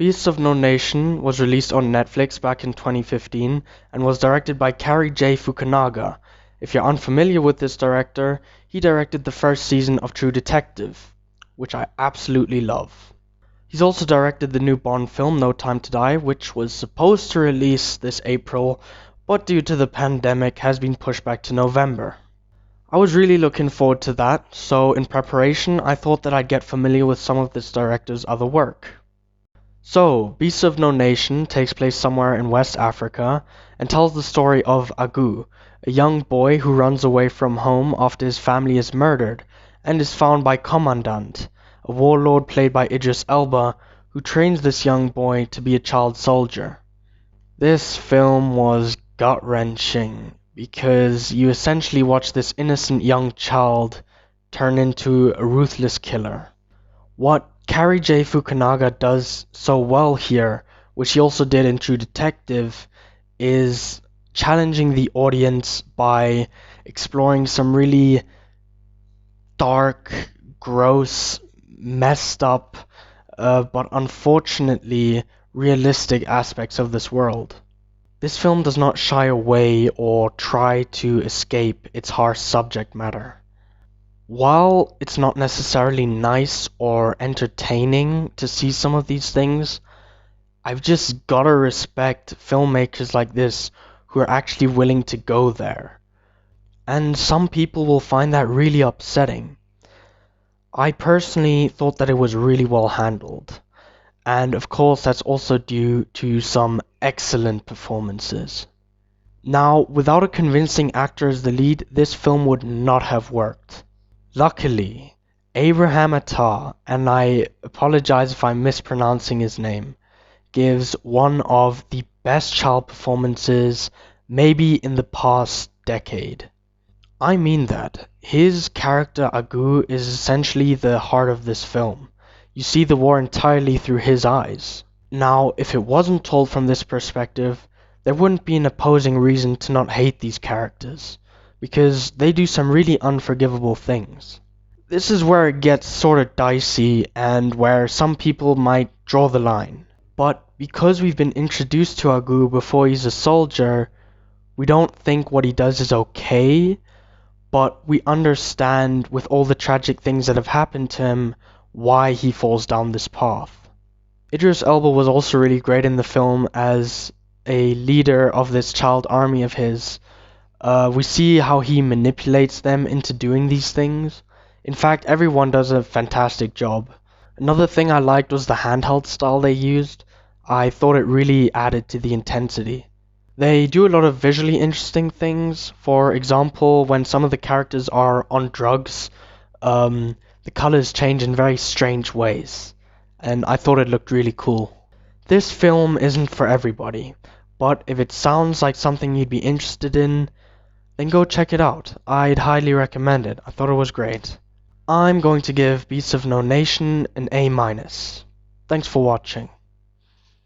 Beasts of No Nation was released on Netflix back in 2015 and was directed by Cary J. Fukunaga. If you're unfamiliar with this director, he directed the first season of True Detective, which I absolutely love. He's also directed the new Bond film No Time to Die, which was supposed to release this April, but due to the pandemic has been pushed back to November. I was really looking forward to that, so in preparation I thought that I'd get familiar with some of this director's other work. So, Beasts of No Nation takes place somewhere in West Africa and tells the story of Agu, a young boy who runs away from home after his family is murdered and is found by Commandant, a warlord played by Idris Elba, who trains this young boy to be a child soldier. This film was gut-wrenching because you essentially watch this innocent young child turn into a ruthless killer. What Cary J. Fukunaga does so well here, which he also did in True Detective, is challenging the audience by exploring some really dark, gross, messed up, but unfortunately realistic aspects of this world. This film does not shy away or try to escape its harsh subject matter. While it's not necessarily nice or entertaining to see some of these things, I've just gotta respect filmmakers like this who are actually willing to go there. And some people will find that really upsetting. I personally thought that it was really well handled. And of course that's also due to some excellent performances. Now, without a convincing actor as the lead, this film would not have worked. Luckily, Abraham Attah, and I apologize if I'm mispronouncing his name, gives one of the best child performances maybe in the past decade. I mean that. His character Agu is essentially the heart of this film. You see the war entirely through his eyes. Now, if it wasn't told from this perspective, there wouldn't be an opposing reason to not hate these characters, because they do some really unforgivable things. This is where it gets sort of dicey and where some people might draw the line. But because we've been introduced to Agu before he's a soldier, we don't think what he does is okay, but we understand with all the tragic things that have happened to him why he falls down this path. Idris Elba was also really great in the film as a leader of this child army of his. We see how he manipulates them into doing these things. In fact, everyone does a fantastic job. Another thing I liked was the handheld style they used. I thought it really added to the intensity. They do a lot of visually interesting things. For example, when some of the characters are on drugs, the colors change in very strange ways, and I thought it looked really cool. This film isn't for everybody, but if it sounds like something you'd be interested in, then go check it out. I'd highly recommend it. I thought it was great. I'm going to give Beasts of No Nation an A-. Thanks for watching.